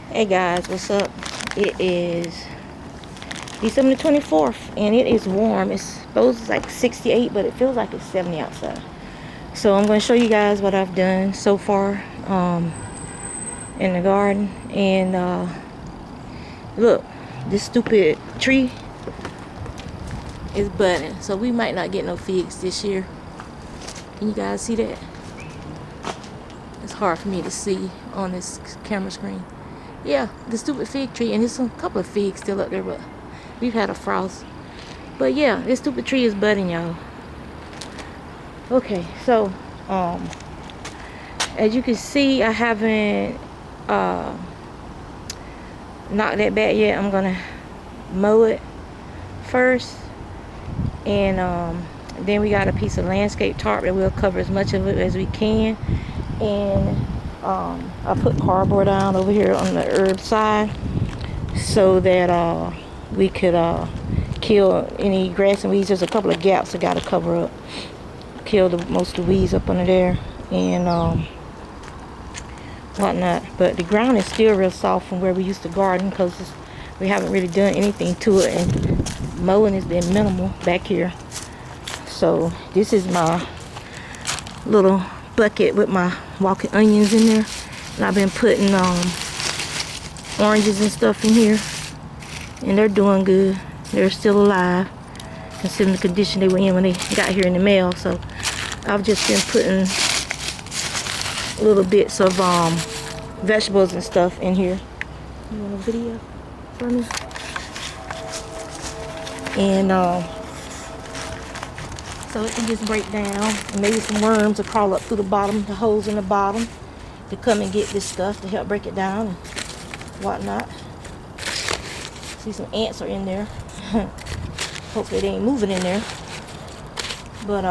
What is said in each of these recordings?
Hey guys, what's up? It is December 24th and it is warm. It's supposed to like 68, but it feels like it's 70 outside. So I'm going to show you guys what I've done so far in the garden. And look, this stupid tree is budding. So we might not get no figs this year. Can you guys see that? It's hard for me to see on this camera screen. Yeah, the stupid fig tree, and there's a couple of figs still up there, but we've had a frost. But yeah, this stupid tree is budding, y'all. Okay, so as you can see, I haven't knocked that back yet. I'm gonna mow it first, and then we got a piece of landscape tarp that will cover as much of it as we can. And I put cardboard down over here on the herb side so that we could kill any grass and weeds. There's a couple of gaps I gotta cover up, kill most of the weeds up under there and whatnot. But the ground is still real soft from where we used to garden because we haven't really done anything to it, and mowing has been minimal back here. So this is my little bucket with my walking onions in there, and I've been putting oranges and stuff in here, and they're doing good. They're still alive considering the condition they were in when they got here in the mail. So I've just been putting little bits of vegetables and stuff in here. You want a video for me? And so it can just break down, and maybe some worms will crawl up through the bottom, the holes in the bottom, to come and get this stuff to help break it down and whatnot. See, some ants are in there. Hopefully they ain't moving in there. But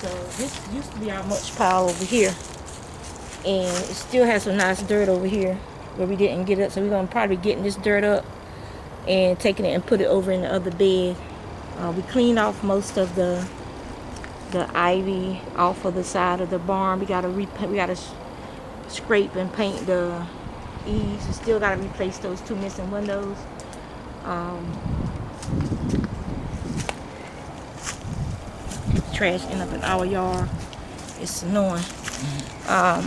so this used to be our mulch pile over here, and it still has some nice dirt over here where we didn't get it. So we're gonna probably be getting this dirt up and taking it and put it over in the other bed. We cleaned off most of the ivy off of the side of the barn. We gotta scrape and paint the eaves. We still gotta replace those two missing windows. Trash end up in our yard. It's annoying. My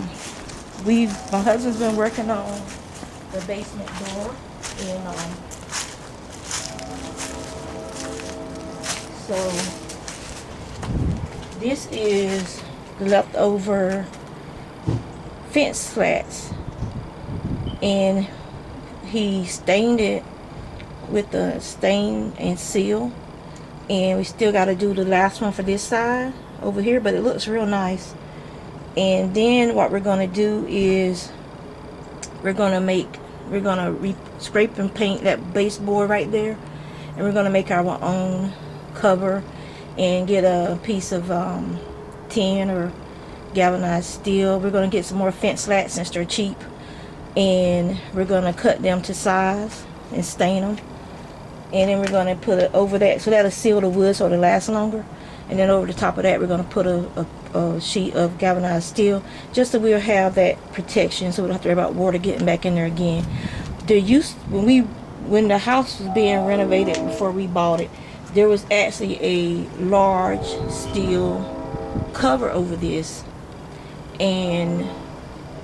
husband's been working on the basement door, and so this is the leftover fence slats, and he stained it with the stain and seal, and we still got to do the last one for this side over here, but it looks real nice. And then what we're going to do is we're going to scrape and paint that baseboard right there, and we're going to make our own cover and get a piece of tin or galvanized steel. We're going to get some more fence slats since they're cheap, and we're going to cut them to size and stain them, and then we're going to put it over that so that'll seal the wood so it'll last longer. And then over the top of that we're going to put a sheet of galvanized steel, just so we'll have that protection, so we don't have to worry about water getting back in there again. When the house was being renovated before we bought it, there was actually a large steel cover over this, and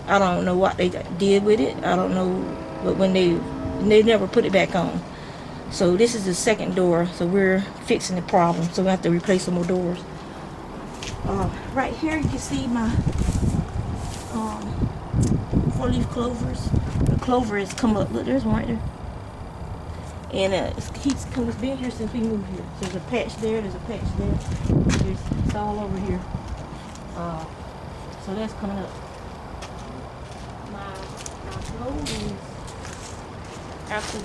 I don't know what they did with it. I don't know, but when they never put it back on. So this is the second door, so we're fixing the problem. So we have to replace some more doors. Right here you can see my 4-leaf clovers. The clover has come up. Look, there's one right there. And it's been here since we moved here. So there's a patch there, there's a patch there. It's all over here. So that's coming up. My clothes after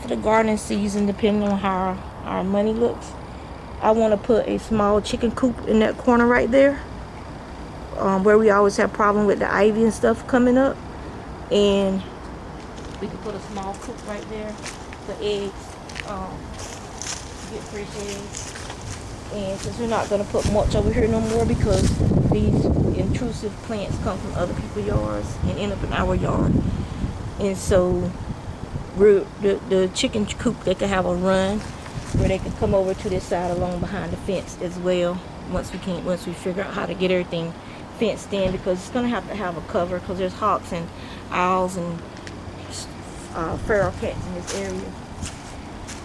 the gardening season, depending on how our money looks, I want to put a small chicken coop in that corner right there, where we always have problem with the ivy and stuff coming up, and we can put a small coop right there for eggs, get fresh eggs, And since we're not going to put mulch over here no more because these intrusive plants come from other people's yards and end up in our yard. And so the chicken coop, they could have a run where they could come over to this side along behind the fence as well once we figure out how to get everything fenced in, because it's going to have a cover because there's hawks and owls and feral cats in this area.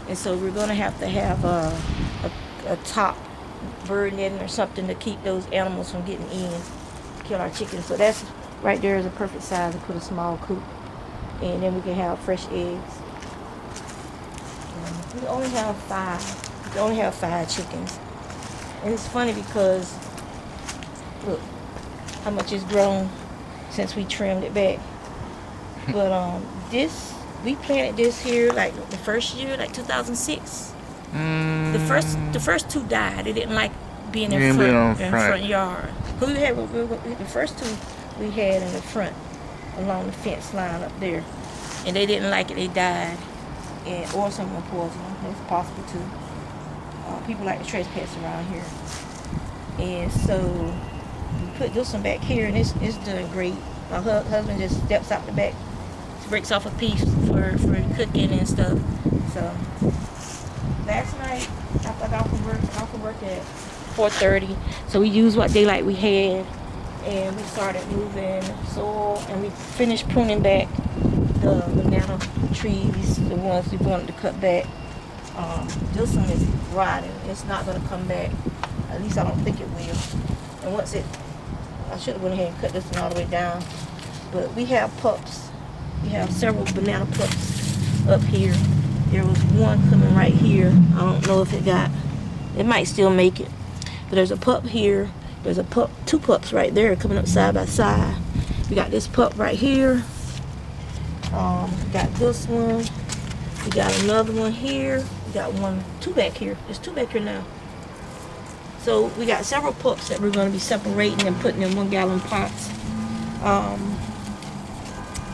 And so we're going to have a top bird netting or something to keep those animals from getting in to kill our chickens. So that's right there is a perfect size to put a small coop, and then we can have fresh eggs. We only have 5. We only have 5 chickens, and it's funny because look how much it's grown since we trimmed it back. But we planted this here like the first year, like 2006. The first 2 died. They didn't like being in front yard. The first 2 we had in the front along the fence line up there, and they didn't like it. They died, or some were poisoned. That's possible too. People like to trespass around here, and so we put this one back here, and it's doing great. My husband just steps out the back, breaks off a piece for cooking and stuff. So last night after I got off from work at 4:30, so we used what daylight we had, and we started moving soil, and we finished pruning back the banana trees, the ones we wanted to cut back. This one is rotting. It's not going to come back. At least I don't think it will. And I should have went ahead and cut this one all the way down. But we have pups. We have several banana pups up here. There was one coming right here. I don't know if it might still make it. But there's a pup here. There's 2 pups right there coming up side by side. We got this pup right here. Got this one. We got another one here. We got 2 back here. There's 2 back here now. So we got several pups that we're going to be separating and putting in 1-gallon pots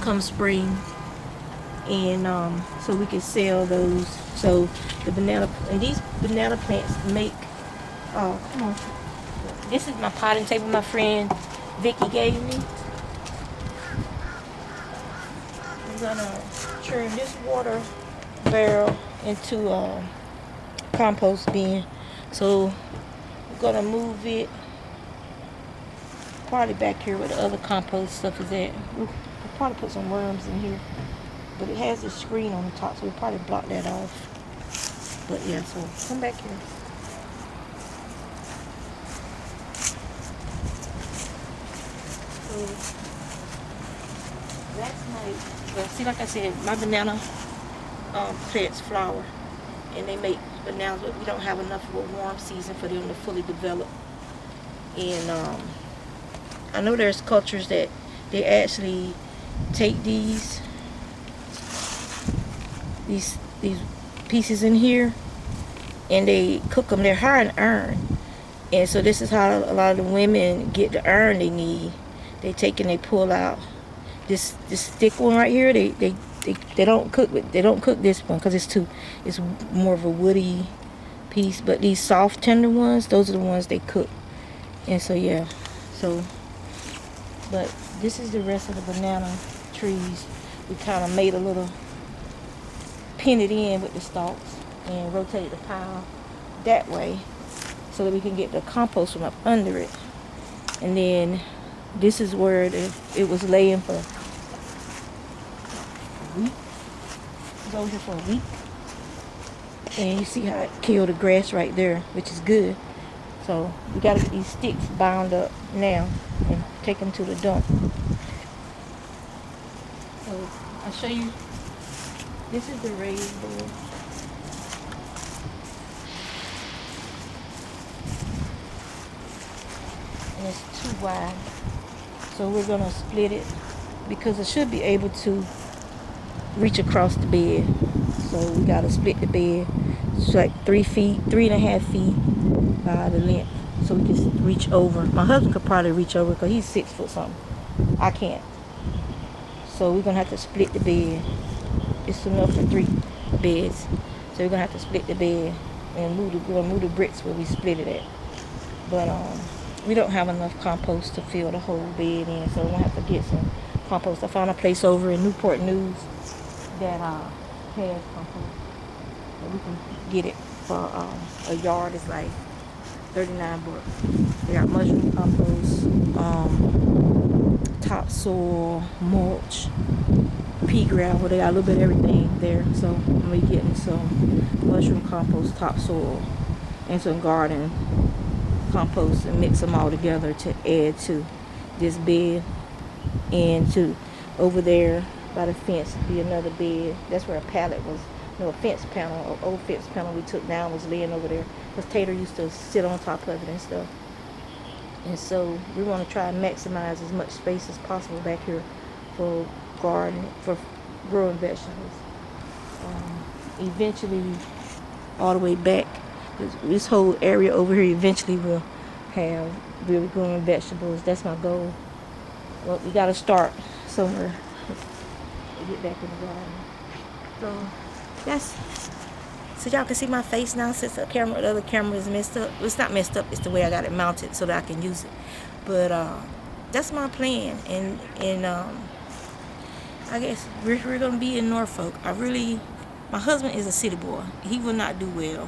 come spring. And so we can sell those. So these banana plants make, come on. This is my potting table my friend Vicky gave me. I'm gonna turn this water barrel into a compost bin. So we're gonna move it probably back here where the other compost stuff is at. We'll probably put some worms in here. But it has this screen on the top, so we'll probably block that off. But yeah, so come back here. So last night, well, see, like I said, my banana plants flower, and they make bananas, but we don't have enough of a warm season for them to fully develop. And I know there's cultures that they actually take these pieces in here and they cook them. They're high in iron, and so this is how a lot of the women get the iron they need. They take and they pull out this thick one right here. They don't cook this one because it's more of a woody piece. But these soft tender ones, those are the ones they cook. And so yeah, but this is the rest of the banana trees. We kind of made a little, pin it in with the stalks and rotate the pile that way so that we can get the compost from up under it. And then this is where it was laying for a week. It was over here for a week. And you see how it killed the grass right there, which is good. So we got to get these sticks bound up now and take them to the dump. So I'll show you. This is the raised bed. And it's too wide. So we're going to split it because it should be able to reach across the bed. So we got to split the bed. It's like 3.5 feet by the length. So we can reach over. My husband could probably reach over because he's 6 foot something. I can't. So we're going to have to split the bed. It's enough for 3 beds. So we're going to have to split the bed and move the bricks where we split it at. But we don't have enough compost to fill the whole bed in, so we're gonna have to get some compost. I found a place over in Newport News that has compost. So we can get it for a yard. It's like 39 bucks. They got mushroom compost, topsoil, mulch, pea gravel. They got a little bit of everything there. So I'm gonna be getting some mushroom compost, topsoil, and some garden compost and mix them all together to add to this bed. And to over there by the fence be another bed. That's where a pallet was. No, a fence panel, an old fence panel we took down was laying over there. Because Tater used to sit on top of it and stuff. And so we want to try and maximize as much space as possible back here for garden, for growing vegetables. Eventually, all the way back, this whole area over here eventually will have really growing vegetables. That's my goal. Well, we got to start somewhere to get back in the garden. So that's, so y'all can see my face now since the other camera is messed up. It's not messed up, it's the way I got it mounted so that I can use it. But that's my plan. And I guess we're gonna be in Norfolk. My husband is a city boy. He will not do well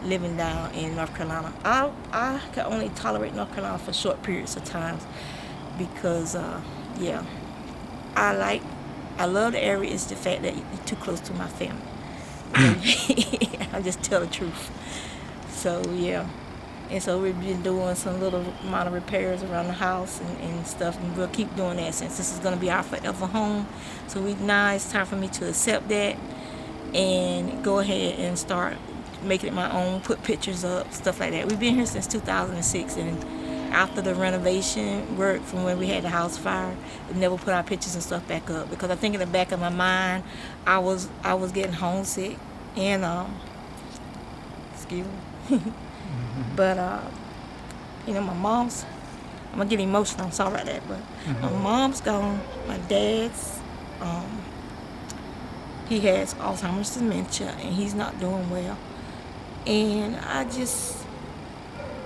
living down in North Carolina. I can only tolerate North Carolina for short periods of time because I love the area. It's the fact that you're too close to my family. I just tell the truth. So yeah, and so we've been doing some little amount of repairs around the house and stuff, and we'll keep doing that since this is going to be our forever home. So now it's time for me to accept that and go ahead and start making it my own, put pictures up, stuff like that. We've been here since 2006, and after the renovation work from when we had the house fire, we never put our pictures and stuff back up because I think in the back of my mind I was getting homesick and excuse me. But my mom's, I'm gonna get emotional, I'm sorry about that, but my mom's gone, my dad's he has Alzheimer's dementia and he's not doing well. And I just,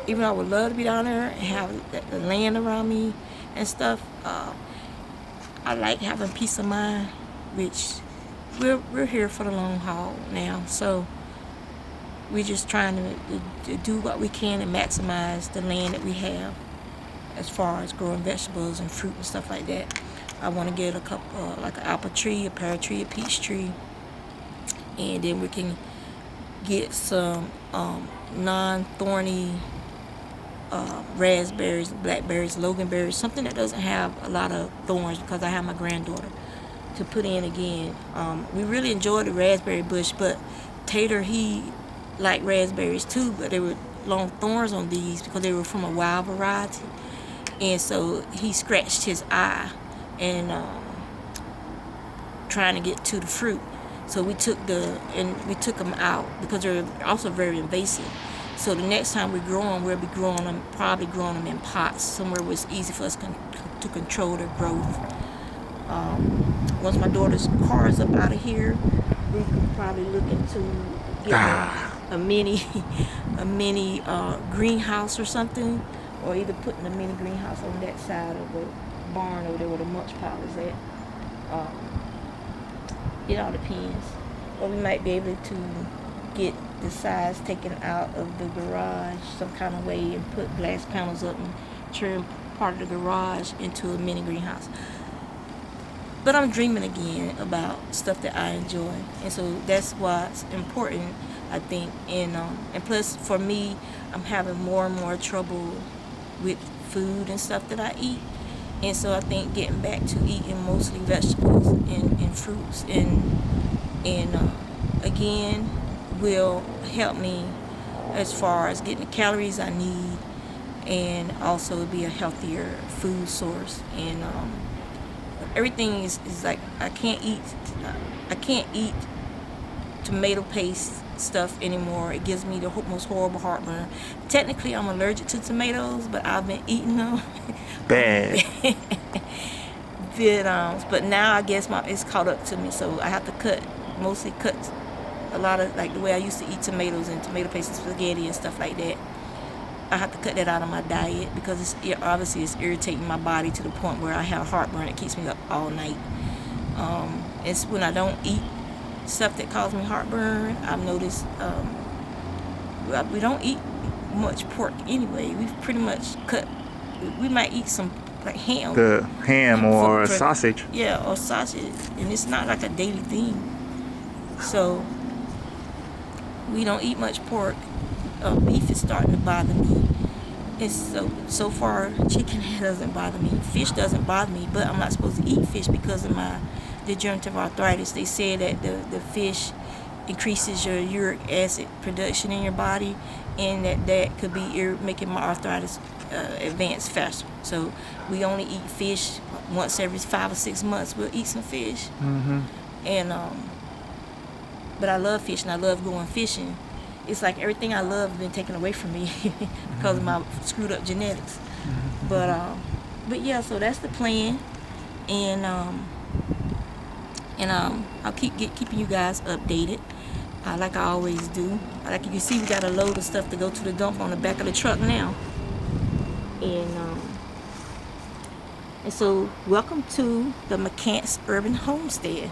even though I would love to be down there and have the land around me and stuff, I like having peace of mind, which we're here for the long haul now. So we're just trying to do what we can and maximize the land that we have as far as growing vegetables and fruit and stuff like that. I want to get a couple, like an apple tree, a pear tree, a peach tree, and then we can get some non-thorny raspberries, blackberries, loganberries, something that doesn't have a lot of thorns because I have my granddaughter to put in again. We really enjoyed the raspberry bush, but Tater, he liked raspberries too, but there were long thorns on these because they were from a wild variety. And so he scratched his eye and trying to get to the fruit. So we took them out because they're also very invasive. So the next time we grow them, we'll be probably growing them in pots, somewhere where it's easy for us to control their growth. Once my daughter's car is up out of here, we could probably look into getting a mini greenhouse or something, or either putting a mini greenhouse on that side of the barn over there where the mulch pile is at. It all depends. Or we might be able to get the sides taken out of the garage some kind of way and put glass panels up and turn part of the garage into a mini greenhouse. But I'm dreaming again about stuff that I enjoy, and so that's what's important, I think. And plus for me, I'm having more and more trouble with food and stuff that I eat, and so I think getting back to eating mostly vegetables and fruits and again will help me as far as getting the calories I need, and also be a healthier food source. And everything is like I can't eat tomato paste stuff anymore. It gives me the most horrible heartburn. Technically I'm allergic to tomatoes, but I've been eating them bad. But now I guess it's caught up to me, so I have to mostly cut a lot of, like the way I used to eat tomatoes and tomato paste and spaghetti and stuff like that, I have to cut that out of my diet because obviously it's irritating my body to the point where I have heartburn. It keeps me up all night. It's when I don't eat stuff that causes me heartburn. I've noticed we don't eat much pork anyway. We've pretty much cut. We might eat some like ham. The ham or sausage. Yeah, or sausage, and it's not like a daily thing. So we don't eat much pork. Beef is starting to bother me. It's so far chicken doesn't bother me. Fish doesn't bother me, but I'm not supposed to eat fish because of my degenerative arthritis. They say that the fish increases your uric acid production in your body, and that could be making my arthritis advance faster. So we only eat fish once every 5 or 6 months. We'll eat some fish. Mm-hmm. And but I love fish and I love going fishing. It's like everything I love has been taken away from me because of my screwed up genetics. But yeah, so that's the plan, and I'll keeping you guys updated, like I always do. Like you can see, we got a load of stuff to go to the dump on the back of the truck now, and so welcome to the McCants Urban Homestead.